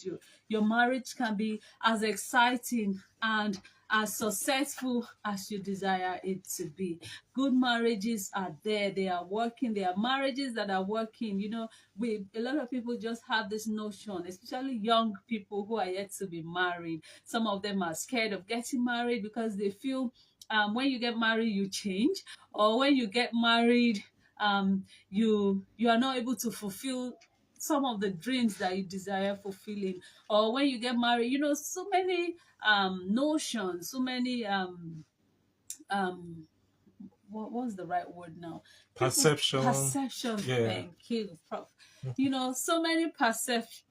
you. Your marriage can be as exciting and as successful as you desire it to be. Good marriages are there, they are working, there are marriages that are working. We a lot of people just have this notion, especially young people who are yet to be married. Some of them are scared of getting married because they feel when you get married, you change, or when you get married, you are not able to fulfill some of the dreams that you desire fulfilling. Or when you get married, so many notions, so many um what's the right word now? People Perception. perception. Yeah. Thank you, Prof. So many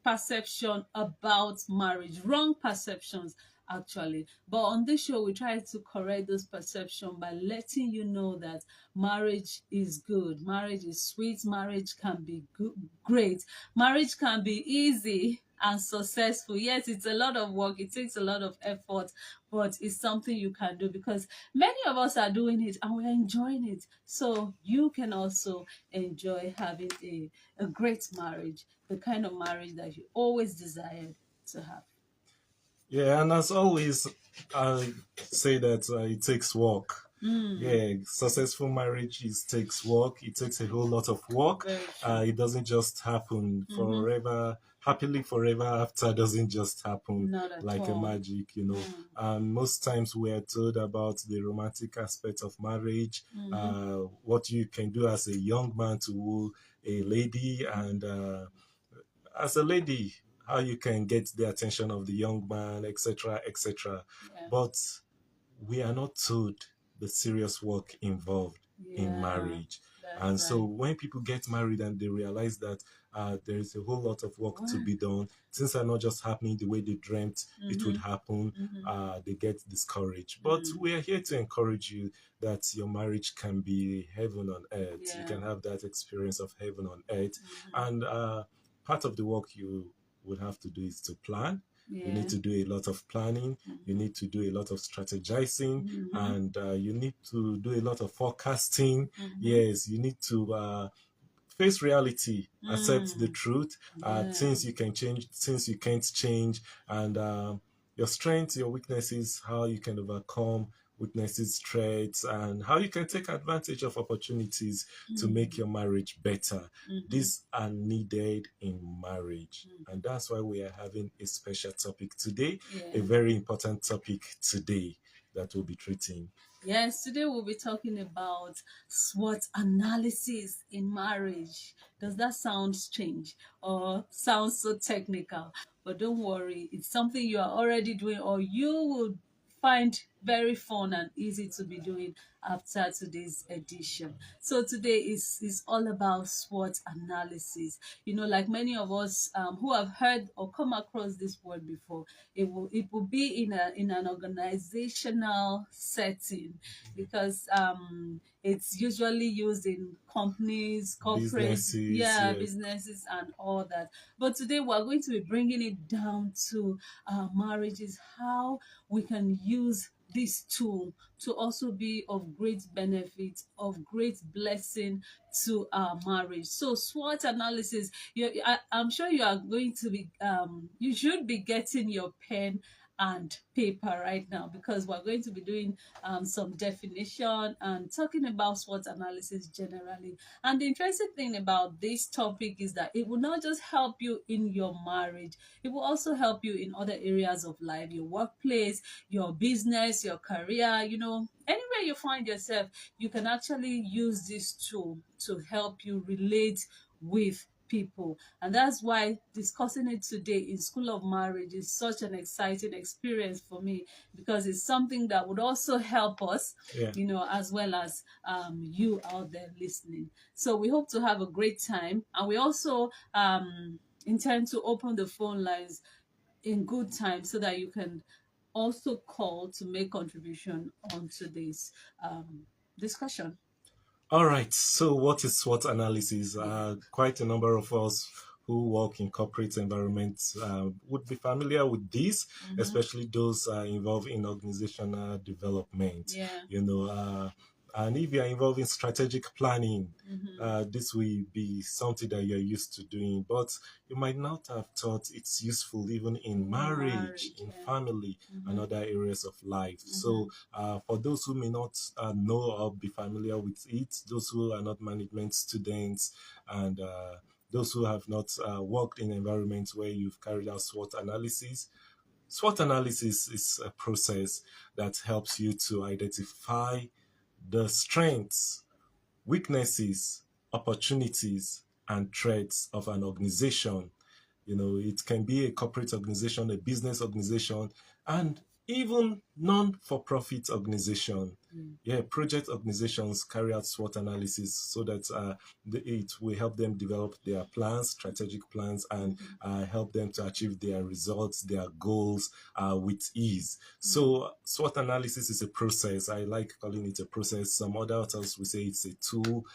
perception about marriage, wrong perceptions actually. But on this show, we try to correct those perception by letting you know that marriage is good, marriage is sweet, marriage can be good, great, marriage can be easy and successful. Yes, it's a lot of work, it takes a lot of effort, but it's something you can do because many of us are doing it and we're enjoying it. So you can also enjoy having a great marriage, the kind of marriage that you always desired to have. Yeah, and as always, I say that it takes work. Mm, Yeah, successful marriages takes work. It takes a whole lot of work. very true. It doesn't just happen Mm-hmm. forever. Happily forever after doesn't just happen Not at like a all. magic. Mm, And most times we are told about the romantic aspect of marriage, mm-hmm. what you can do as a young man to woo a lady, and as a lady, how you can get the attention of the young man, etc., etc. Yeah. But we are not told the serious work involved in Yeah. marriage. That's And so right. when people get married and they realize that there is a whole lot of work to What? be done, things are not just happening the way they dreamt it would Mm-hmm. happen, Mm-hmm. they get discouraged. But Mm. we are here to encourage you that your marriage can be heaven on earth. You Yeah. can have that experience of heaven on earth. Mm-hmm. And part of the work you would have to do is to plan. You need Yeah. to do a lot of planning. You Mm-hmm. need to do a lot of strategizing, Mm-hmm. and you need to do a lot of forecasting. Mm-hmm. Yes, you need to face reality, accept the Mm. truth, Yeah. things you can change, things you can't change, and your strengths, your weaknesses, how you can overcome weaknesses, threats, and how you can take advantage of opportunities to make Mm. your marriage better. Mm-hmm. These are needed in marriage. And that's why we are having a special topic today, a Yeah. very important topic today that we'll be treating. Yes, today we'll be talking about SWOT analysis in marriage. Does that sound strange or sound so technical? But don't worry, it's something you are already doing or you will find very fun and easy to be doing after today's edition. So today is all about SWOT analysis. Like many of us who have heard or come across this word before, it will be in an organizational setting because it's usually used in companies, corporate, Businesses, yeah, yes. businesses and all that. But today we're going to be bringing it down to marriages, how we can use this tool to also be of great benefit, of great blessing to our marriage. So SWOT analysis, I'm sure you are going to be, you should be getting your pen and paper right now because we're going to be doing some definition and talking about SWOT analysis generally. And the interesting thing about this topic is that it will not just help you in your marriage, it will also help you in other areas of life, your workplace, your business, your career, anywhere you find yourself, you can actually use this tool to help you relate with people. And that's why discussing it today in School of Marriage is such an exciting experience for me because it's something that would also help us, Yeah. as well as you out there listening. So we hope to have a great time. And we also intend to open the phone lines in good time so that you can also call to make contribution on today's discussion. All right. So, what is SWOT analysis? Yeah. Quite a number of us who work in corporate environments would be familiar with this, Mm-hmm. especially those involved in organizational development. Yeah. You know, And if you are involved in strategic planning, Mm-hmm. this will be something that you're used to doing, but you might not have thought it's useful even in In marriage, marriage, in yeah. family, and Mm-hmm. other areas of life. Mm-hmm. So, for those who may not know or be familiar with it, those who are not management students, and those who have not worked in environments where you've carried out SWOT analysis, SWOT analysis is a process that helps you to identify the strengths, weaknesses, opportunities, and threats of an organization. You know, it can be a corporate organization, a business organization, and even non-for-profit organization. Mm-hmm. Yeah, project organizations carry out SWOT analysis so that it will help them develop their plans, strategic plans, and help them to achieve their results, their goals with ease. So SWOT analysis is a process. I like calling it a process. Some other authors will say it's a tool.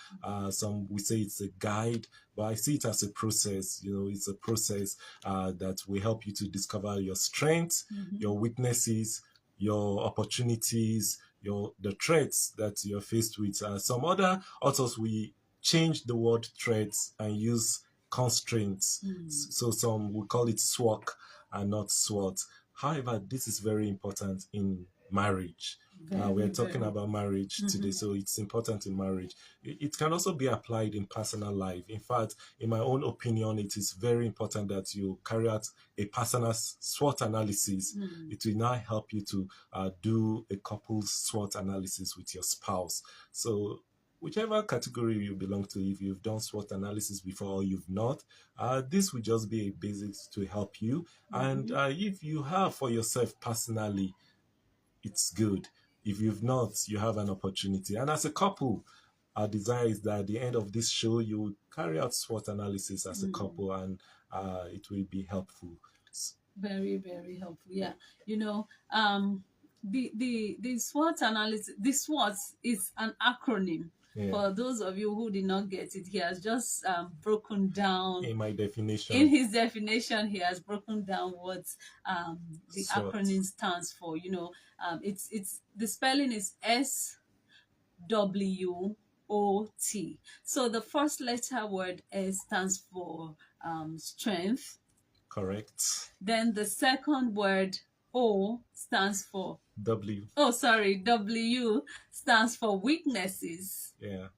Some will say it's a guide, but I see it as a process. You know, it's a process that will help you to discover your strengths, Mm-hmm. your weaknesses, your opportunities, your the threats that you're faced with. Some other authors we change the word threats and use constraints. Mm-hmm. So some we call it SWOC and not SWOT. However, this is very important in marriage. We're Very, talking very. about marriage Mm-hmm. today, so it's important in marriage. It can also be applied in personal life. In fact, in my own opinion, it is very important that you carry out a personal SWOT analysis. Mm-hmm. It will now help you to do a couple's SWOT analysis with your spouse. So whichever category you belong to, if you've done SWOT analysis before or you've not, this will just be a basics to help you. And Mm-hmm. if you have for yourself personally, it's good. If you've not, you have an opportunity. And as a couple, our desire is that at the end of this show, you carry out SWOT analysis as a Mm-hmm. couple, and it will be helpful. Very, very helpful. Yeah. You know, the SWOT analysis, the SWOT is an acronym. Yeah. For those of you who did not get it, he has just broken down. In my In definition, his definition, he has broken down what the SWOT. acronym stands for. You know, it's the spelling is SWOT. So the first letter word S stands for strength. Correct. Then the second word O stands for, W. oh, sorry, W stands for weaknesses. Yeah.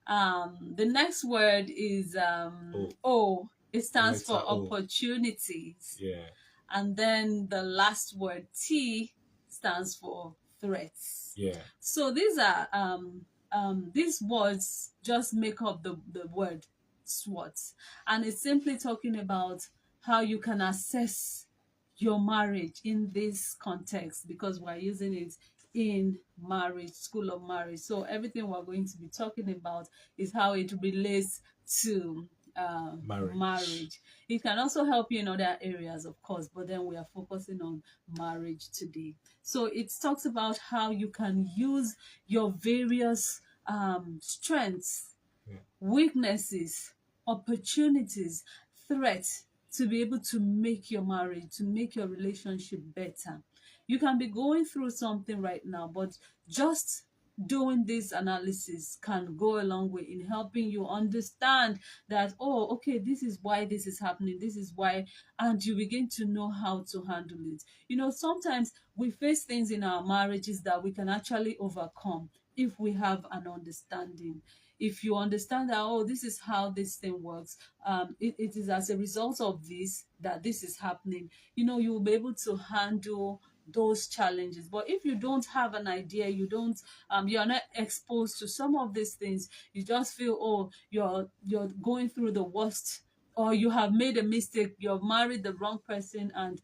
The next word is O. O. It stands Letter for O. opportunities. Yeah. And then the last word T stands for threats. Yeah. So these words just make up the word SWOT. And it's simply talking about how you can assess your marriage in this context, because we're using it in marriage, school of marriage. So everything we're going to be talking about is how it relates to marriage. It can also help you in other areas, of course, but then we are focusing on marriage today. So it talks about how you can use your various strengths, Yeah. weaknesses, opportunities, threats to be able to make your marriage, to make your relationship better. You can be going through something right now, but just doing this analysis can go a long way in helping you understand that, oh, okay, this is why this is happening, this is why, and you begin to know how to handle it. You know, sometimes we face things in our marriages that we can actually overcome if we have an understanding. If you understand that, oh, this is how this thing works, it is as a result of this that this is happening, you know, you will be able to handle those challenges. But if you don't have an idea, you're not exposed to some of these things, you just feel, oh, you're going through the worst, or you have made a mistake, you've married the wrong person, and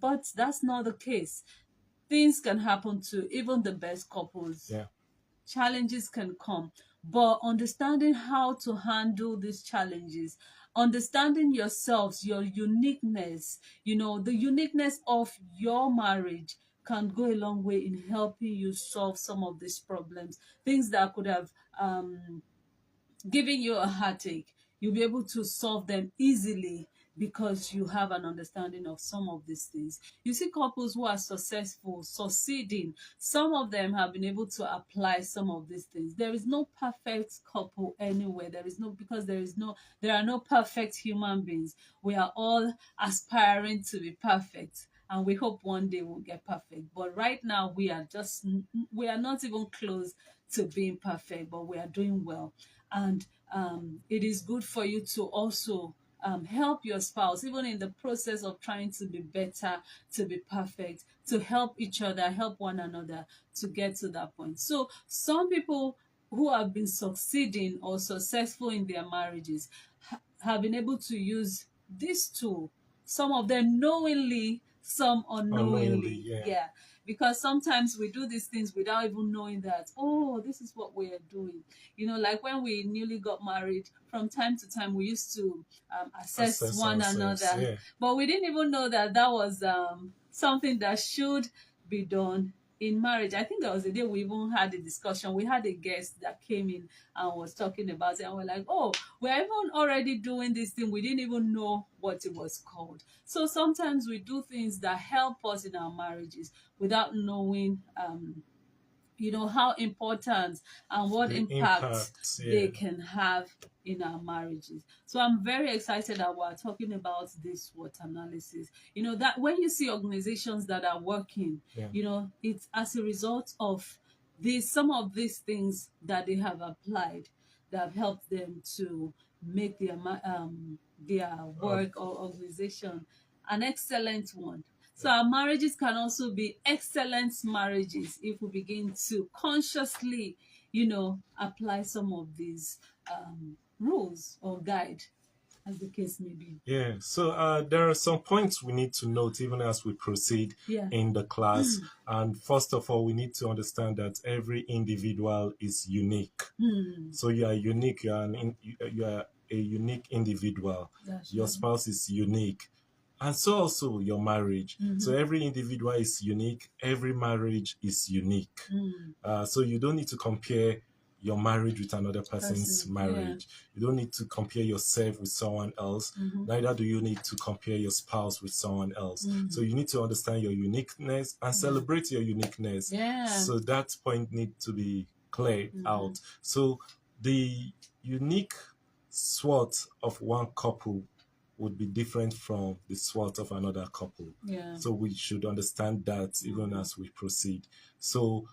but that's not the case. Things can happen to even the best couples. Yeah. Challenges can come, but understanding how to handle these challenges, understanding yourselves, your uniqueness, you know, the uniqueness of your marriage can go a long way in helping you solve some of these problems, things that could have giving you a heartache. You'll be able to solve them easily because you have an understanding of some of these things. You see couples who are successful, succeeding, some of them have been able to apply some of these things. There is no perfect couple anywhere. There are no perfect human beings. We are all aspiring to be perfect, and we hope one day we'll get perfect. But right now we are not even close to being perfect, but we are doing well. And it is good for you to also help your spouse, even in the process of trying to be better, to be perfect, to help each other, help one another to get to that point. So some people who have been succeeding or successful in their marriages have been able to use this tool, some of them knowingly, some Unknowingly, unknowingly. yeah. Yeah, because sometimes we do these things without even knowing that, oh, this is what we are doing. Like when we newly got married, from time to time we used to assess Assess one ourselves, another, yeah. but we didn't even know that that was something that should be done in marriage. I think there was a day we even had a discussion. We had a guest that came in and was talking about it, and we're like, oh, we're even already doing this thing. We didn't even know what it was called. So sometimes we do things that help us in our marriages without knowing how important and what The impact impact, they yeah. can have in our marriages. So I'm very excited that we're talking about this SWOT analysis. That when you see organizations that are working, Yeah. it's as a result of some of these things that they have applied that have helped them to make their Uh, work or organization an excellent one. So our marriages can also be excellent marriages if we begin to consciously, apply some of these rules or guide, as the case may be. yeah. So there are some points we need to note even as we proceed Yeah. in the class. And first of all, we need to understand that every individual is unique. Hmm. So you are unique. You are a unique individual. That's Your right. spouse is unique, and so also your marriage. So every individual is unique. Every marriage is unique. So you don't need to compare your marriage with another person's Person. Yeah. marriage. You don't need to compare yourself with someone else. Neither do you need to compare your spouse with someone else. So you need to understand your uniqueness and celebrate your uniqueness. Yeah. So that point needs to be cleared out. So the unique SWOT of one couple would be different from the SWOT of another couple. Yeah. So we should understand that even as we proceed. So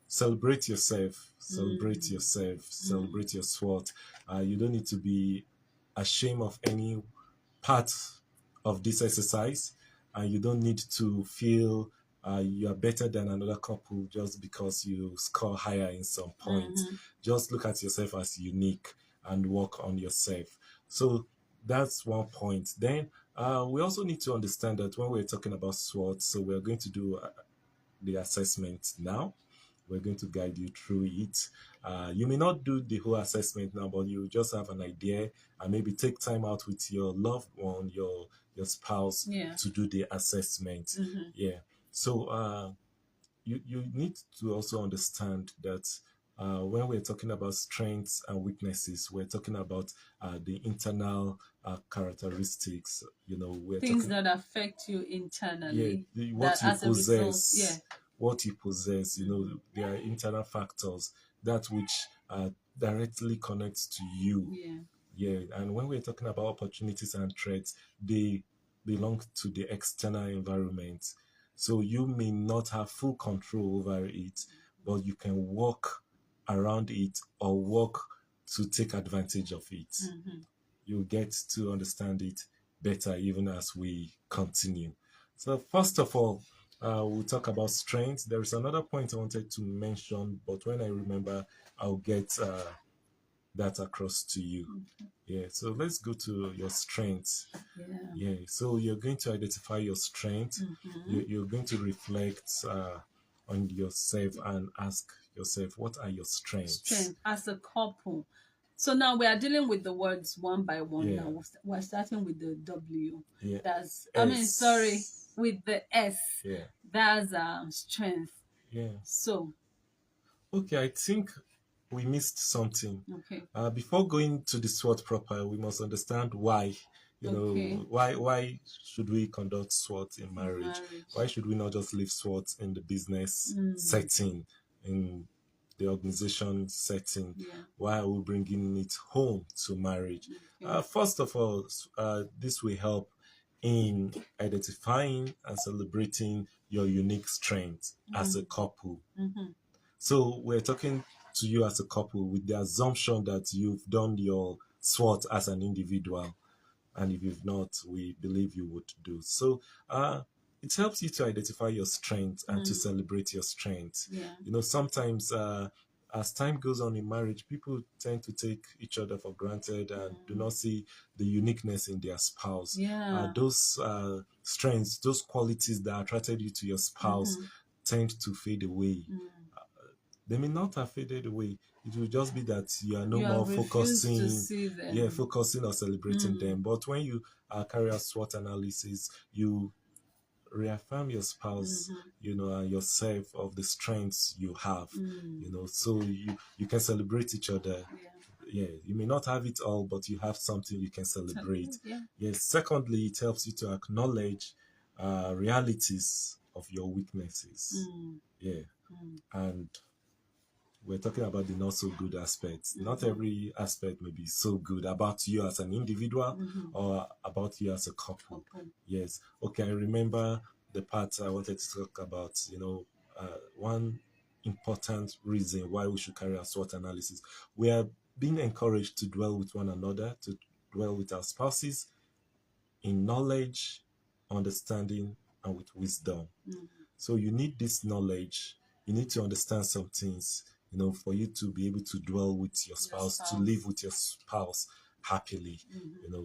celebrate yourself, celebrate yourself, celebrate your SWOT. You don't need to be ashamed of any part of this exercise, and you don't need to feel you are better than another couple just because you score higher in some points. Just look at yourself as unique and work on yourself. So that's one point. Then we also need to understand that when we're talking about SWOT, so we're going to do the assessment now. We're going to guide you through it. You may not do the whole assessment now, but you just have an idea and maybe take time out with your loved one, your spouse, Yeah. to do the assessment. Yeah. So you need to also understand that when we're talking about strengths and weaknesses, we're talking about the internal characteristics. We're Things talking, that affect you yeah, internally. what That you as a result, yeah. possess, what you possess. There are internal factors that which directly connects to you. Yeah. Yeah, and when we're talking about opportunities and threats, they belong to the external environment. So you may not have full control over it, but you can work around it or work to take advantage of it. You'll get to understand it better even as we continue. So first of all, we'll talk about strengths. There is another point I wanted to mention, but when I remember, I'll get that across to you. Yeah, so let's go to your strengths. Yeah. Yeah, so you're going to identify your strength. You're going to reflect on yourself and ask yourself, what are your strengths? Strength as a couple. So now we are dealing with the words one by one. Yeah. Now we're starting with the W. Yeah. That's S. with the S. Yeah. That's strength. Yeah. So okay, I think we missed something. okay. Before going to the SWOT proper, we must understand why Okay. Why should we conduct SWOT in In marriage? marriage. Why should we not just leave SWOT in the business Mm. setting, in the organization setting? Yeah. Why are we bringing it home to marriage? Okay. First of all, this will help in identifying and celebrating your unique strengths as a couple. Mm-hmm. So we're talking to you as a couple with the assumption that you've done your SWOT as an individual, and if you've not, we believe you would do. So it helps you to identify your strengths and to celebrate your strengths. Yeah. Sometimes as time goes on in marriage, people tend to take each other for granted and do not see the uniqueness in their spouse. Yeah. Those strengths, those qualities that attracted you to your spouse tend to fade away. They may not have faded away. It will just be that you are no You more have refused to focusing, see them. yeah, focusing on celebrating them. But when you carry out SWOT analysis, you reaffirm your spouse, and yourself of the strengths you have, so you can celebrate each other. Yeah, you may not have it all, but you have something you can celebrate. Yeah. Yes. Secondly, it helps you to acknowledge realities of your weaknesses. Yeah, and we're talking about the not so good aspects. Not every aspect may be so good about you as an individual or about you as a couple. Yes. Okay, I remember the part I wanted to talk about, one important reason why we should carry out SWOT analysis. We are being encouraged to dwell with one another, to dwell with our spouses in knowledge, understanding, and with wisdom. So you need this knowledge. You need to understand some things, for you to be able to dwell with your spouse, to live with your spouse happily.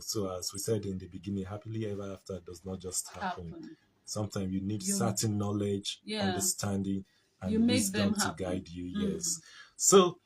So as we said in the beginning, happily ever after does not just happen. Sometimes you need certain knowledge, understanding, and wisdom to guide you. Yes. So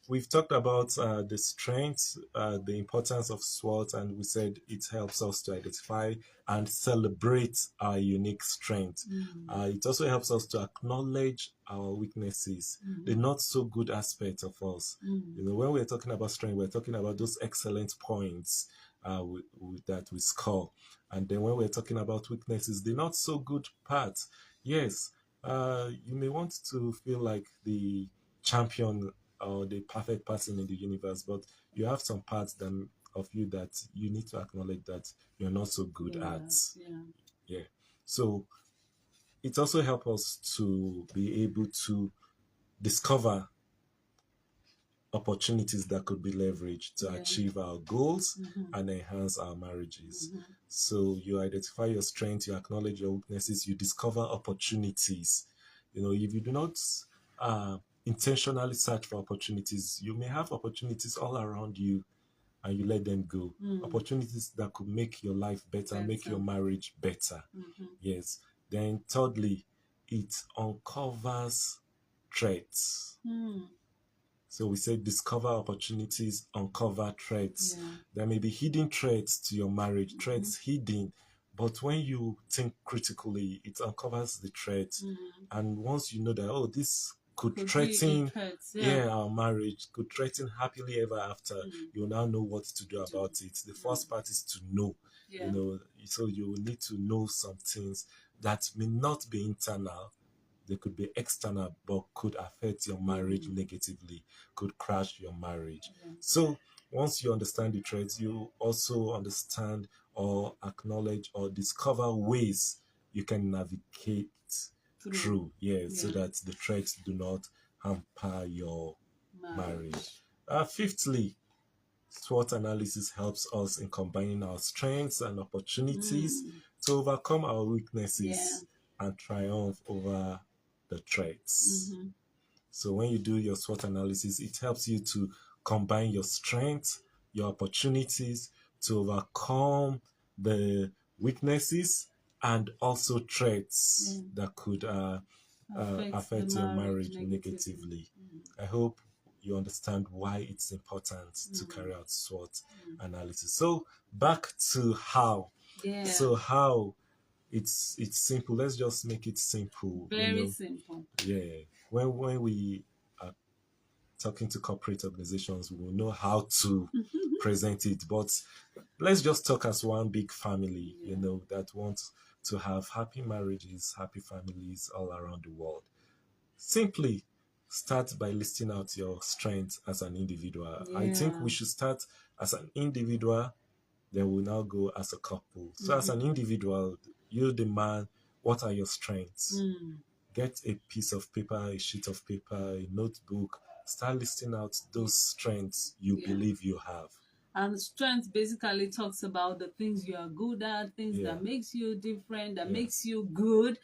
we've talked about the strengths, the importance of SWOT, and we said it helps us to identify and celebrate our unique strengths. It also helps us to acknowledge our weaknesses, the not so good aspects of us. When we're talking about strength, we're talking about those excellent points that we score. And then when we're talking about weaknesses, the not so good parts, yes, you may want to feel like the champion or the perfect person in the universe, but you have some parts of you that you need to acknowledge that you're not so good at. Yeah. So it also helps us to be able to discover opportunities that could be leveraged to achieve our goals and enhance our marriages. So you identify your strengths, you acknowledge your weaknesses, you discover opportunities. If you do not intentionally search for opportunities, you may have opportunities all around you and you let them go. Opportunities that could make your life better, make your marriage better. Yes. Then thirdly, it uncovers threats. So we say discover opportunities, uncover threats. There may be hidden threats to your marriage, threats hidden. But when you think critically, it uncovers the threat. And once you know that, this could threaten our marriage, could threaten happily ever after, you now know what to do about it. The first part is to know. So you will need to know some things that may not be internal. They could be external, but could affect your marriage negatively, could crash your marriage. So once you understand the threats, you also understand or acknowledge or discover ways you can navigate through, so that the threats do not hamper your marriage. Fifthly, SWOT analysis helps us in combining our strengths and opportunities to overcome our weaknesses and triumph over the threats. So when you do your SWOT analysis, it helps you to combine your strengths, your opportunities to overcome the weaknesses and also threats that could affect your marriage negatively. I hope you understand why it's important to carry out SWOT analysis. So back to how. So how it's simple. Let's just make it simple. Very simple. Yeah. When we talking to corporate organizations, we will know how to present it. But let's just talk as one big family, Yeah. that wants to have happy marriages, happy families all around the world. Simply start by listing out your strengths as an individual. I think Yeah. we should start as an individual, then we'll now go as a couple. So, as Mm-hmm. an individual, you, the man, what are your strengths? Mm. Get a piece of paper, a sheet of paper, a notebook. Start listing out Yeah. those strengths you Yeah. believe you have. And strength basically talks about the things you are good at, things Yeah, that makes you different, that yeah, makes you good,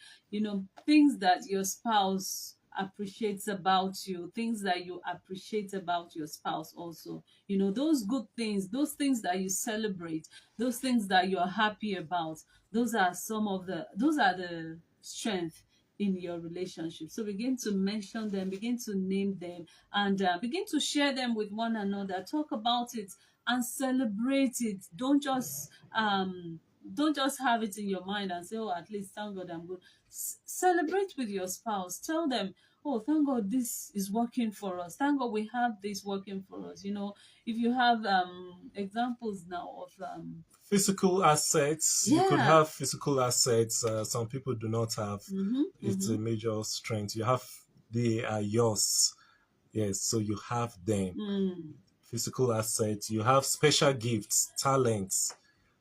things that your spouse appreciates about you, things that you appreciate about your spouse also. Those good things, those things that you celebrate, those things that you're happy about, those are the strength in your relationship. So begin to mention them, begin to name them, and begin to share them with one another. Talk about it and celebrate it. Don't just have it in your mind and say, oh, at least thank God I'm good. Celebrate with your spouse. Tell them, oh, thank God this is working for us. Thank God we have this working for us. If you have examples now of physical assets. You could yeah. have physical assets. Some people do not have. Mm-hmm, It's a mm-hmm, major strength. They are yours. Yes, so you have them. mm, Physical assets. You have special gifts, talents.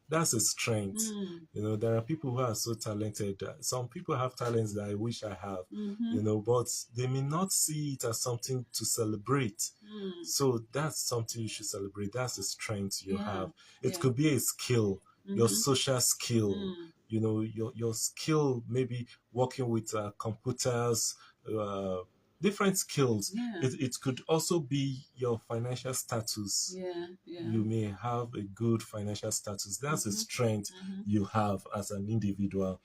That's a strength. mm, There are people who are so talented. Some people have talents that I wish I have, mm-hmm, but they may not see it as something to celebrate. mm, So that's something you should celebrate. That's a strength you yeah, have. It yeah, could be a skill, your mm-hmm, social skill, mm, your skill, maybe working with computers, uh, different skills. yeah, It could also be your financial status. yeah, yeah, You may have a good financial status. That's a mm-hmm, strength mm-hmm, you have as an individual.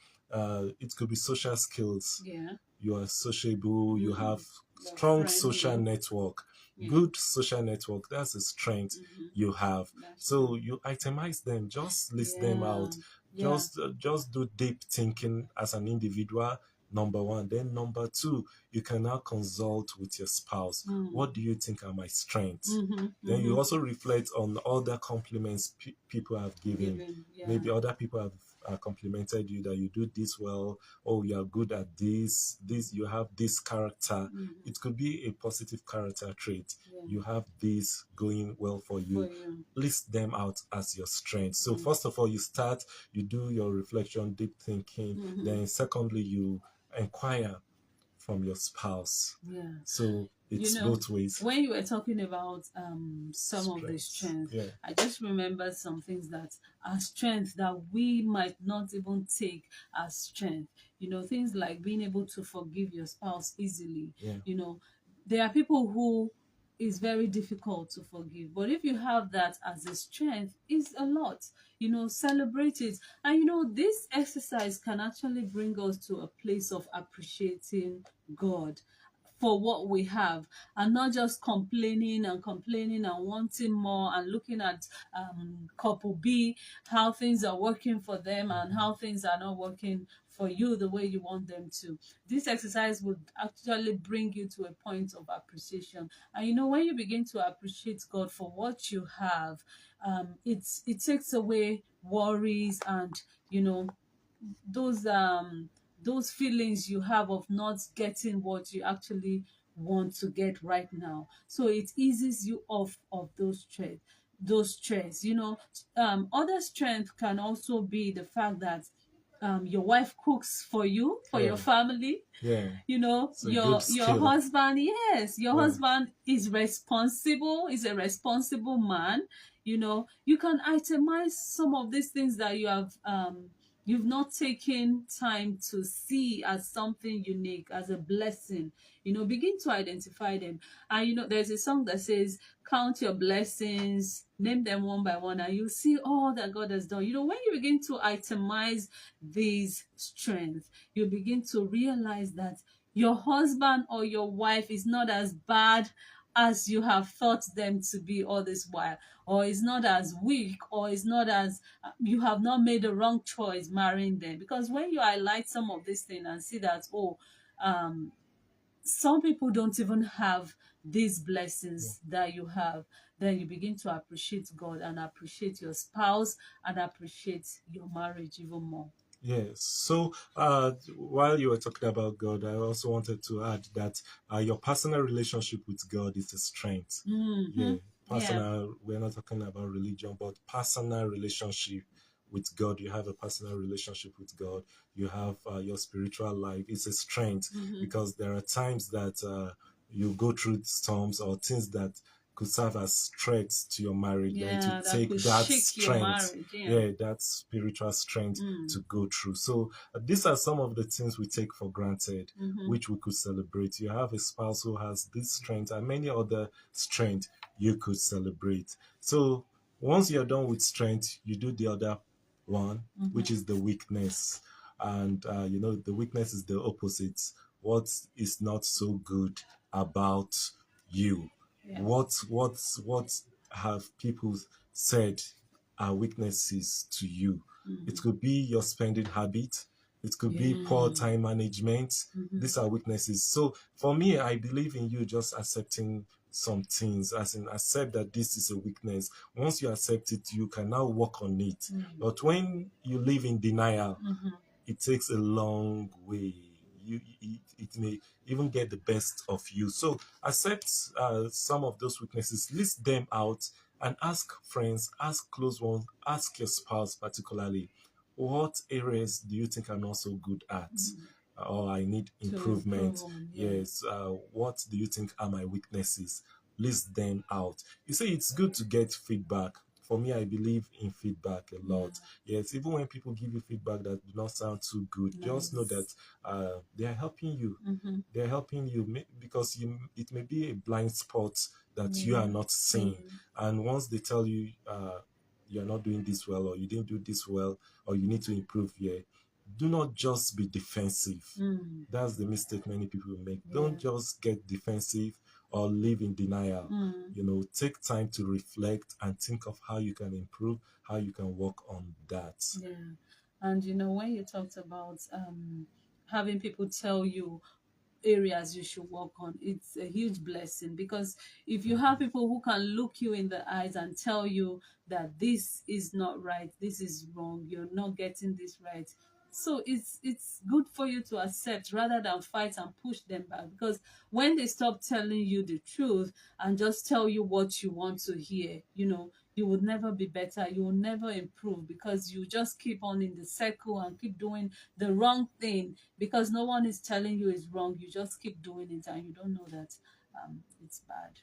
It could be social skills. yeah, You are sociable, you mm, have you're strong social friendly, network, yeah, good social network. That's a strength mm-hmm, you have. that's So true. you itemize them, just list them Yeah, out. yeah, Just do deep thinking as an individual. Number one. Then number two, you can now consult with your spouse. mm, What do you think are my strengths? mm-hmm, Then mm-hmm, you also reflect on other compliments people have given. given, yeah, Maybe other people have complimented you that you do this well. Oh, you are good at this. You have this character. mm, It could be a positive character trait. yeah, You have this going well for for you. you, List them out as your strengths. So mm, first of all, you do your reflection, deep thinking. mm-hmm, Then secondly, you inquire from your spouse. yeah. So You it's know, both ways. when you were talking about some of the Strengths. strengths, Yeah. I just remembered some things that are strengths that we might not even take as strength. Things like being able to forgive your spouse easily. Yeah. There are people who is very difficult to forgive, but if you have that as a strength, it's a lot. Celebrate it. And this exercise can actually bring us to a place of appreciating God for what we have, and not just complaining and complaining and wanting more and looking at couple B, how things are working for them and how things are not working for you the way you want them to. This exercise would actually bring you to a point of appreciation. And when you begin to appreciate God for what you have, it takes away worries and you know those feelings you have of not getting what you actually want to get right now. So it eases you off of those stress. Other strength can also be the fact that your wife cooks for you, for Yeah. your family. Yeah. It's a good Your skill. husband, yes, your Yeah. husband is responsible, is a responsible man. You can itemize some of these things that you've not taken time to see as something unique, as a blessing. Begin to identify them. And there's a song that says, count your blessings, name them one by one, and you see all that God has done. When you begin to itemize these strengths, you begin to realize that your husband or your wife is not as bad as you have thought them to be all this while, or is not as weak, or is not as you have not made the wrong choice marrying them. Because when you highlight some of these things and see that, some people don't even have these blessings that you have, then you begin to appreciate God and appreciate your spouse and appreciate your marriage even more. Yes. So, while you were talking about God, I also wanted to add that your personal relationship with God is a strength. Mm-hmm. Yeah. Yeah. Personal, we're not talking about religion, but personal relationship with God. You have a personal relationship with God. You have your spiritual life. It's a strength Mm-hmm. because there are times that you go through storms or things that could serve as threats to your marriage. Then to Yeah, that take could that shake your strength, marriage. Yeah. yeah, that spiritual strength Mm. to go through. So these are some of the things we take for granted, Mm-hmm. which we could celebrate. You have a spouse who has this strength and many other strength you could celebrate. So once you're done with strength, you do the other one, Mm-hmm. which is the weakness. And the weakness is the opposite. What is not so good about you? Yeah. What have people said are weaknesses to you? Mm-hmm. It could be your spending habit. It could be poor Yeah. time management. Mm-hmm. These are weaknesses. So for me, I believe in you just accepting some things, as in accept that this is a weakness. Once you accept it, you can now work on it. Mm-hmm. But when you live in denial, Mm-hmm. it takes a long way. It may even get the best of you. So accept some of those weaknesses, list them out, and ask friends, ask close ones, ask your spouse particularly, what areas do you think I'm not so good at? Mm-hmm. Or I need To improve improvement. on. Yeah. Yes. What do you think are my weaknesses? List them out. You see, it's good to get feedback. For me, I believe in feedback a Yeah. lot. Yes, even when people give you feedback that do not sound too good, just know that Nice. they are helping you. Mm-hmm. They're helping you because it may be a blind spot that you Yeah. are not seeing. Seeing. And once they tell you you're not doing this well, or you didn't do this well, or you need to improve here, do not just be defensive. Mm. That's the mistake many people make. Yeah. Don't just get defensive or live in denial. Mm. Take time to reflect and think of how you can improve, how you can work on that. Yeah. And when you talked about having people tell you areas you should work on, it's a huge blessing, because if you have people who can look you in the eyes and tell you that this is not right, this is wrong, you're not getting this right, so it's good for you to accept rather than fight and push them back, because when they stop telling you the truth and just tell you what you want to hear, you would never be better, you will never improve, because you just keep on in the circle and keep doing the wrong thing, because no one is telling you it's wrong. You just keep doing it and you don't know that it's bad.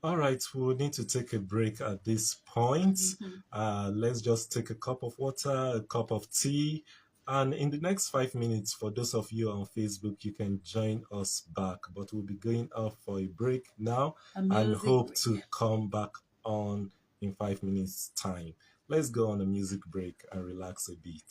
All right, we'll need to take a break at this point. Mm-hmm. Let's just take a cup of water, a cup of tea, and in the next 5 minutes, for those of you on Facebook, you can join us back. But we'll be going off for a break now A and music hope break. to come back on in 5 minutes' time. Let's go on a music break and relax a bit.